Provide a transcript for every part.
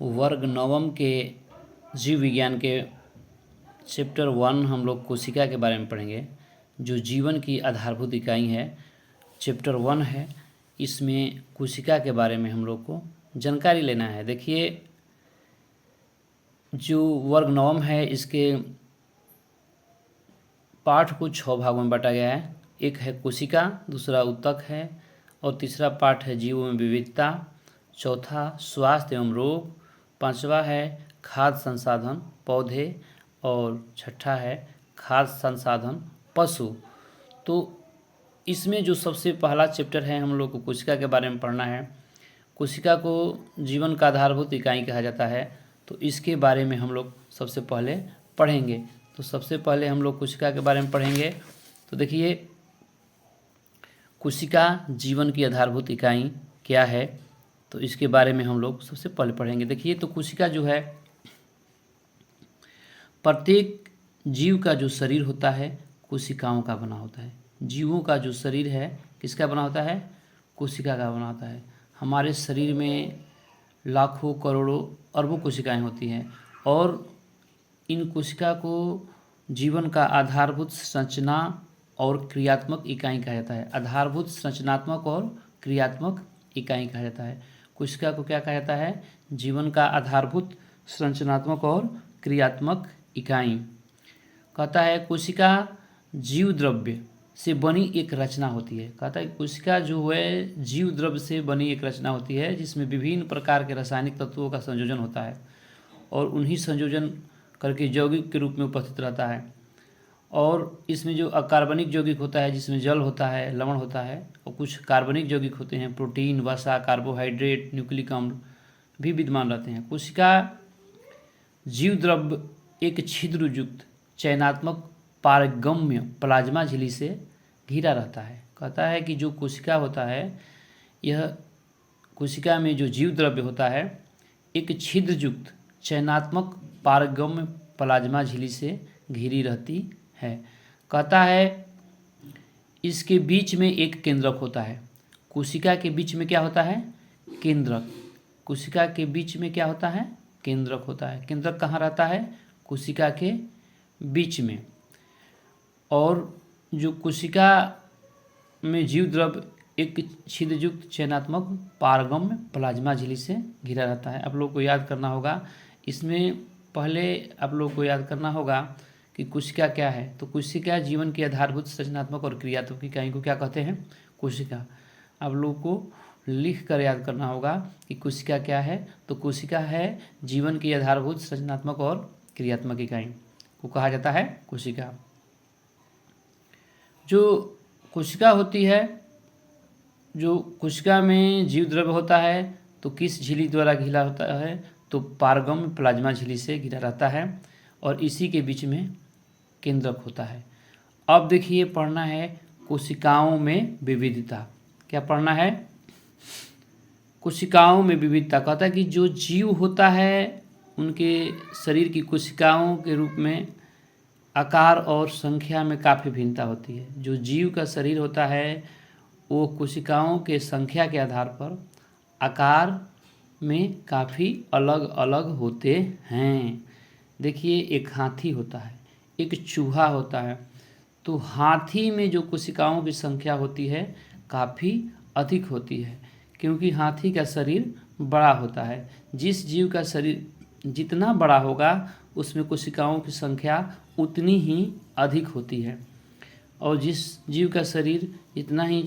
वर्ग नवम के जीव विज्ञान के चैप्टर 1 हम लोग कोशिका के बारे में पढ़ेंगे, जो जीवन की आधारभूत इकाई है। चैप्टर 1 है, इसमें कोशिका के बारे में हम लोग को जानकारी लेना है। देखिए, जो वर्ग नवम है इसके पाठ को 6 भागों में बांटा गया है। एक है कोशिका, दूसरा ऊतक है, और तीसरा पाठ है जीवों में विविधता, चौथा स्वास्थ्य एवं रोग, पांचवा है खाद्य संसाधन पौधे, और छठा है खाद्य संसाधन पशु। तो इसमें जो सबसे पहला चैप्टर है, हम लोग को कोशिका के बारे में पढ़ना है। कोशिका को जीवन का आधारभूत इकाई कहा जाता है, तो इसके बारे में हम लोग सबसे पहले पढ़ेंगे। तो सबसे पहले हम लोग कोशिका के बारे में पढ़ेंगे। तो देखिए, कोशिका जीवन की आधारभूत इकाई क्या है, तो इसके बारे में हम लोग सबसे पहले पढ़ेंगे। देखिए, तो कोशिका जो है, प्रत्येक जीव का जो शरीर होता है कोशिकाओं का बना होता है। जीवों का जो शरीर है किसका बना होता है? कोशिका का बना होता है। हमारे शरीर में लाखों करोड़ों अरबों कोशिकाएं होती हैं, और इन कोशिका को जीवन का आधारभूत संरचना और क्रियात्मक इकाई कहा जाता है। आधारभूत संरचनात्मक और क्रियात्मक इकाई कहा जाता है। कोशिका को क्या कहा जाता है? जीवन का आधारभूत संरचनात्मक और क्रियात्मक इकाई। कहता है कोशिका जीव द्रव्य से बनी एक रचना होती है। कहता है कोशिका जो है जीव द्रव्य से बनी एक रचना होती है, जिसमें विभिन्न प्रकार के रासायनिक तत्वों का संयोजन होता है, और उन्हीं संयोजन करके यौगिक के रूप में उपस्थित रहता है। और इसमें जो अकार्बनिक यौगिक होता है, जिसमें जल होता है, लवण होता है, और कुछ कार्बनिक यौगिक होते हैं, प्रोटीन, वसा, कार्बोहाइड्रेट, न्यूक्लिक अम्ल भी विद्यमान रहते हैं। कोशिका जीव द्रव्य एक छिद्रयुक्त चयनात्मक पारगम्य प्लाज्मा झिल्ली से घिरा रहता है। कहता है कि जो कोशिका होता है, यह कोशिका में जो जीव द्रव्य होता है एक छिद्रयुक्त चयनात्मक पारगम्य प्लाज्मा झिल्ली से घिरी रहती है। कहता है इसके बीच में एक केंद्रक होता है। कोशिका के बीच में क्या होता है? केंद्रक। कोशिका के बीच में क्या होता है? केंद्रक होता है। केंद्रक कहाँ रहता है? कोशिका के बीच में। और जो कोशिका में जीव द्रव्य एक छिद्रयुक्त चयनात्मक पारगम्य प्लाज्मा झिल्ली से घिरा रहता है। आप लोग को याद करना होगा, इसमें पहले आप लोग को याद करना होगा कि कोशिका क्या है। तो कोशिका जीवन की आधारभूत संरचनात्मक और क्रियात्मक इकाई को क्या कहते हैं? कोशिका। आप लोग को लिख कर याद करना होगा कि कोशिका क्या है। तो कोशिका है जीवन की आधारभूत संरचनात्मक और क्रियात्मक इकाई को कहा जाता है कोशिका। जो कोशिका होती है, जो कोशिका में जीव द्रव्य होता है, तो किस झिल्ली द्वारा घिरा होता है? तो पारगम्य प्लाज्मा झिल्ली से घिरा रहता है, और इसी के बीच में केंद्रक होता है। अब देखिए, पढ़ना है कोशिकाओं में विविधता। क्या पढ़ना है? कोशिकाओं में विविधता। कहता है कि जो जीव होता है उनके शरीर की कोशिकाओं के रूप में आकार और संख्या में काफ़ी भिन्नता होती है। जो जीव का शरीर होता है वो कोशिकाओं के संख्या के आधार पर आकार में काफ़ी अलग अलग होते हैं। देखिए, एक हाथी होता है, एक चूहा होता है। तो हाथी में जो कोशिकाओं की संख्या होती है काफ़ी अधिक होती है, क्योंकि हाथी का शरीर बड़ा होता है। जिस जीव का शरीर जितना बड़ा होगा उसमें कोशिकाओं की संख्या उतनी ही अधिक होती है, और जिस जीव का शरीर जितना ही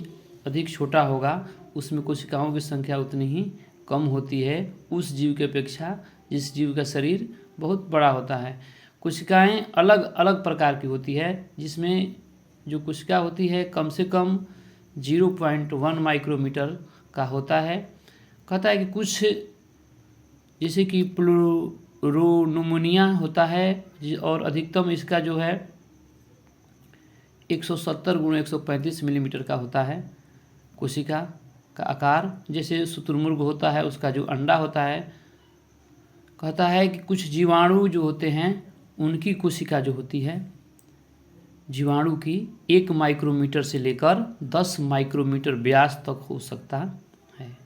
अधिक छोटा होगा उसमें कोशिकाओं की संख्या उतनी ही कम होती है उस जीव की अपेक्षा जिस जीव का शरीर बहुत बड़ा होता है। कोशिकाएं अलग अलग प्रकार की होती है, जिसमें जो कोशिका होती है कम से कम 0.1 माइक्रोमीटर का होता है। कहता है कि कुछ जैसे कि प्लूरोनोमोनिया होता है, और अधिकतम इसका जो है 170x135 मिलीमीटर का होता है कोशिका का आकार। जैसे शुतुरमुर्ग होता है, उसका जो अंडा होता है। कहता है कि कुछ जीवाणु जो होते हैं उनकी कोशिका जो होती है, जीवाणु की 1 माइक्रोमीटर से लेकर 10 माइक्रोमीटर व्यास तक हो सकता है।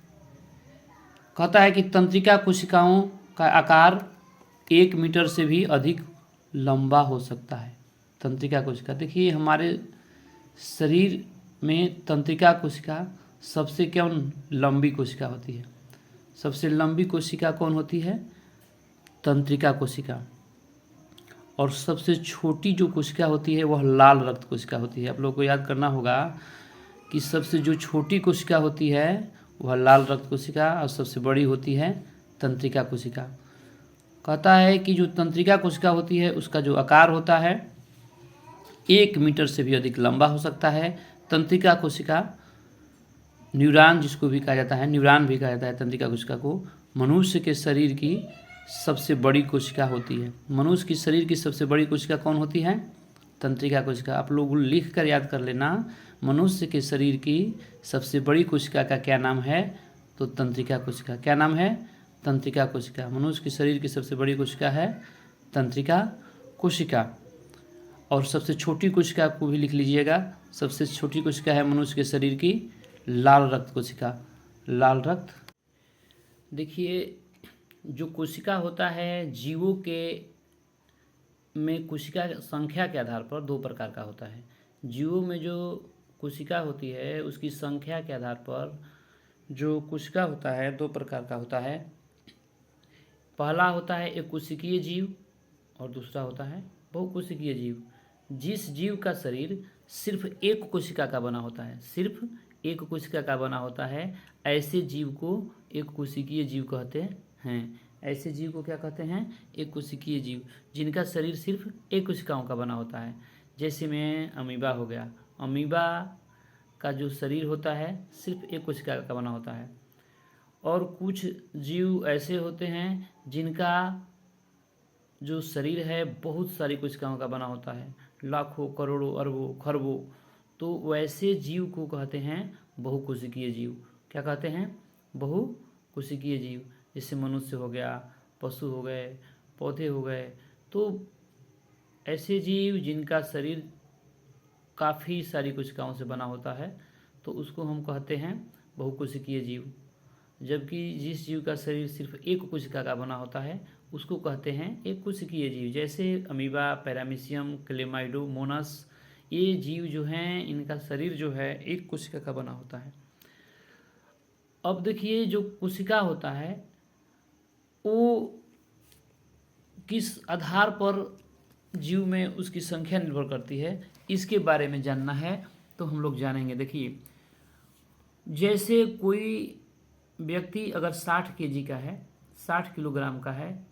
कहता है कि तंत्रिका कोशिकाओं का आकार 1 मीटर से भी अधिक लंबा हो सकता है। तंत्रिका कोशिका, देखिए हमारे शरीर में तंत्रिका कोशिका सबसे कौन लंबी कोशिका होती है? सबसे लंबी कोशिका कौन होती है? तंत्रिका कोशिका। और सबसे छोटी जो कोशिका होती है वह लाल रक्त कोशिका होती है। आप लोगों को याद करना होगा कि सबसे जो छोटी कोशिका होती है वह लाल रक्त कोशिका और सबसे बड़ी होती है तंत्रिका कोशिका। कहता है कि जो तंत्रिका कोशिका होती है उसका जो आकार होता है 1 मीटर से भी अधिक लंबा हो सकता है। तंत्रिका कोशिका न्यूरॉन जिसको भी कहा जाता है, न्यूरॉन भी कहा जाता है तंत्रिका कोशिका को, मनुष्य के शरीर की सबसे बड़ी कोशिका होती है। मनुष्य की शरीर की सबसे बड़ी कोशिका कौन होती है? तंत्रिका कोशिका। आप लोग लिख कर याद कर लेना, मनुष्य के शरीर की सबसे बड़ी कोशिका का क्या नाम है? तो तंत्रिका कोशिका। क्या नाम है? तंत्रिका कोशिका। मनुष्य के शरीर की सबसे बड़ी कोशिका है तंत्रिका कोशिका। और सबसे छोटी कोशिका को भी लिख लीजिएगा, सबसे छोटी कोशिका है मनुष्य के शरीर की लाल रक्त कोशिका। लाल रक्त। देखिए जो कोशिका होता है जीवों के में कोशिका संख्या के आधार पर 2 प्रकार का होता है। जीवों में जो कोशिका होती है उसकी संख्या के आधार पर जो कोशिका होता है 2 प्रकार का होता है। पहला होता है एक कोशिकीय जीव और दूसरा होता है बहुकोशिकीय जीव। जिस जीव का शरीर सिर्फ एक कोशिका का बना होता है, सिर्फ एक कोशिका का बना होता है, ऐसे जीव को एक कोशिकीय जीव कहते हैं। ऐसे जीव को क्या कहते हैं? एक कोशिकीय जीव, जिनका शरीर सिर्फ एक कोशिकाओं का बना होता है। जैसे में अमीबा हो गया, अमीबा का जो शरीर होता है सिर्फ एक कोशिका का बना होता है। और कुछ जीव ऐसे होते हैं जिनका जो शरीर है बहुत सारी कोशिकाओं का बना होता है, लाखों करोड़ों अरबों खरबों। तो वैसे जीव को कहते हैं बहुकोशिकीय जीव। क्या कहते हैं? बहुकोशिकीय जीव। जैसे मनुष्य हो गया, पशु हो गए, पौधे हो गए। तो ऐसे जीव जिनका शरीर काफ़ी सारी कोशिकाओं से बना होता है तो उसको हम कहते हैं बहुकोशिकीय जीव। जबकि जिस जीव का शरीर सिर्फ एक कोशिका का बना होता है उसको कहते हैं एक कोशिकीय जीव। जैसे अमीबा, पैरामीशियम, क्लेमाइडोमोनास, ये जीव जो हैं इनका शरीर जो है एक कोशिका का बना होता है। अब देखिए जो कोशिका होता है वो किस आधार पर जीव में उसकी संख्या निर्भर करती है, इसके बारे में जानना है तो हम लोग जानेंगे। देखिए जैसे कोई व्यक्ति अगर 60 केजी का है, 60 किलोग्राम का है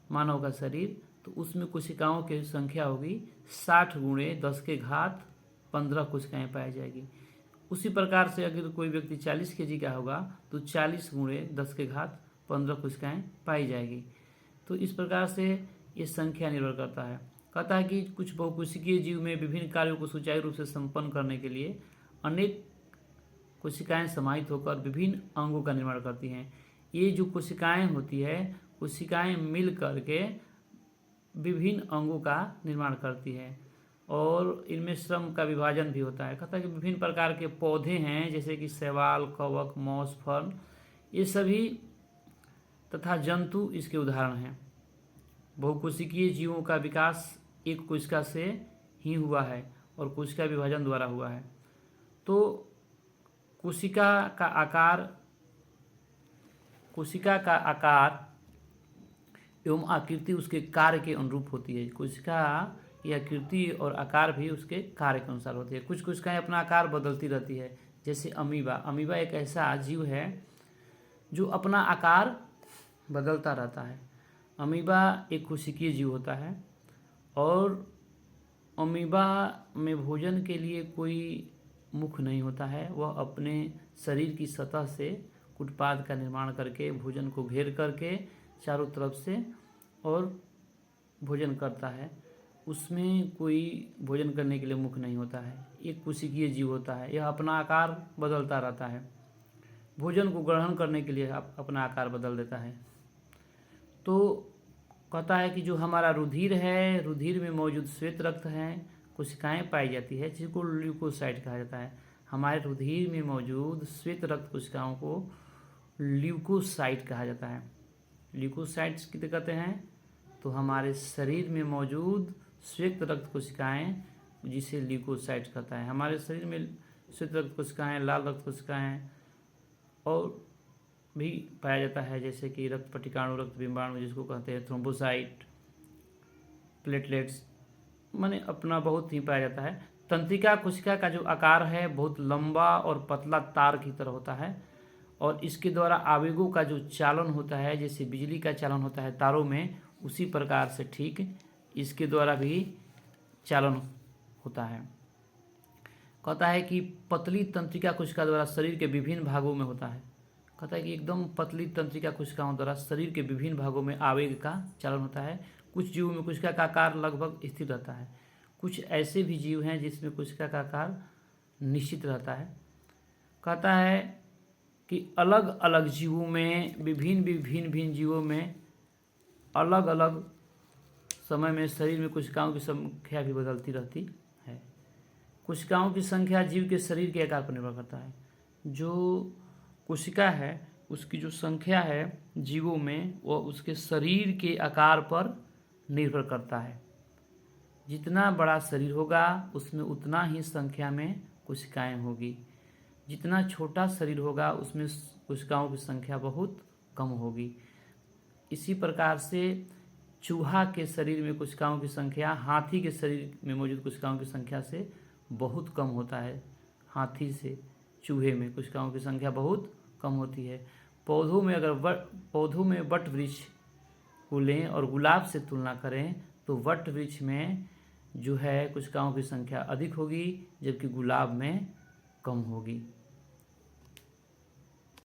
मानव का शरीर, तो उसमें कोशिकाओं की संख्या होगी 60 गुणे 10 के घात 15 कोशिकाएँ पाई जाएगी। उसी प्रकार से अगर कोई व्यक्ति 40 केजी का होगा तो 40 गुणे 10 के घात 15 कोशिकाएँ पाई जाएगी। तो इस प्रकार से ये संख्या निर्भर करता है। कहता है कि कुछ बहुकोशिकीय जीव में विभिन्न कार्यों को सुचारू रूप से संपन्न करने के लिए अनेक कोशिकाएं समाहित होकर विभिन्न अंगों का निर्माण करती हैं। ये जो कोशिकाएं होती है, कोशिकाएं मिल करके विभिन्न अंगों का निर्माण करती है और इनमें श्रम का विभाजन भी होता है। कहता है कि विभिन्न प्रकार के पौधे हैं जैसे कि शैवाल, कवक, मौस, फल, ये सभी तथा जंतु इसके उदाहरण हैं। बहुकोशिकीय जीवों का विकास एक कोशिका से ही हुआ है और कोशिका विभाजन द्वारा हुआ है। तो कोशिका का आकार एवं आकृति उसके कार्य के अनुरूप होती है। कोशिका की आकृति और आकार भी उसके कार्य के अनुसार होती है। कुछ कोशिकाएं अपना आकार बदलती रहती है। जैसे अमीबा एक ऐसा जीव है जो अपना आकार बदलता रहता है। अमीबा एक कोशिकीय जीव होता है और अमीबा में भोजन के लिए कोई मुख नहीं होता है। वह अपने शरीर की सतह से उत्पाद का निर्माण करके भोजन को घेर करके चारों तरफ से और भोजन करता है। उसमें कोई भोजन करने के लिए मुख नहीं होता है। एक कोशिकीय जीव होता है। यह अपना आकार बदलता रहता है, भोजन को ग्रहण करने के लिए अपना आकार बदल देता है। तो कहता है कि जो हमारा रुधिर है, रुधिर में मौजूद श्वेत रक्त है, कोशिकाएं पाई जाती है जिसको ल्यूकोसाइट कहा जाता है। हमारे रुधिर में मौजूद श्वेत रक्त कोशिकाओं को ल्यूकोसाइट कहा जाता है। ल्यूकोसाइट्स किसे कहते हैं? तो हमारे शरीर में मौजूद श्वेत रक्त कोशिकाएं, जिसे ल्यूकोसाइट्स कहता है। हमारे शरीर में श्वेत रक्त कोशिकाएं, लाल रक्त कोशिकाएं और भी पाया जाता है, जैसे कि रक्त पटिकाणु, रक्त बिंबाणु जिसको कहते हैं, थ्रोम्बोसाइट, प्लेटलेट्स, माने अपना बहुत ही पाया जाता है। तंत्रिका कोशिका का जो आकार है बहुत लंबा और पतला तार की तरह होता है, और इसके द्वारा आवेगों का जो चालन होता है, जैसे बिजली का चालन होता है तारों में, उसी प्रकार से ठीक इसके द्वारा भी चालन होता है। कहता है कि पतली तंत्रिका कोशिका द्वारा शरीर के विभिन्न भागों में होता है। कहता है कि एकदम पतली तंत्रिका कोशिकाओं द्वारा शरीर के विभिन्न भागों में आवेग का चालन होता है। कुछ जीवों में कोशिका का आकार लगभग स्थिर रहता है। कुछ ऐसे भी जीव हैं जिसमें कोशिका का आकार निश्चित रहता है। कहता है कि अलग अलग जीवों में, विभिन्न जीवों में अलग अलग समय में शरीर में कोशिकाओं की संख्या भी बदलती रहती है। कोशिकाओं की संख्या जीव के शरीर के आकार पर निर्भर करता है। जो कोशिका है उसकी जो संख्या है जीवों में, वह उसके शरीर के आकार पर निर्भर करता है। जितना बड़ा शरीर होगा उसमें उतना ही संख्या में कोशिकाएं होगी। जितना छोटा शरीर होगा उसमें कोशिकाओं की संख्या बहुत कम होगी। इसी प्रकार से चूहा के शरीर में कोशिकाओं की संख्या हाथी के शरीर में मौजूद कोशिकाओं की संख्या से बहुत कम होता है। हाथी से चूहे में कोशिकाओं की संख्या बहुत कम होती है। पौधों में अगर पौधों में वट वृक्ष को लें और गुलाब से तुलना करें तो वट वृक्ष में जो है कोशिकाओं की संख्या अधिक होगी, जबकि गुलाब में कम होगी।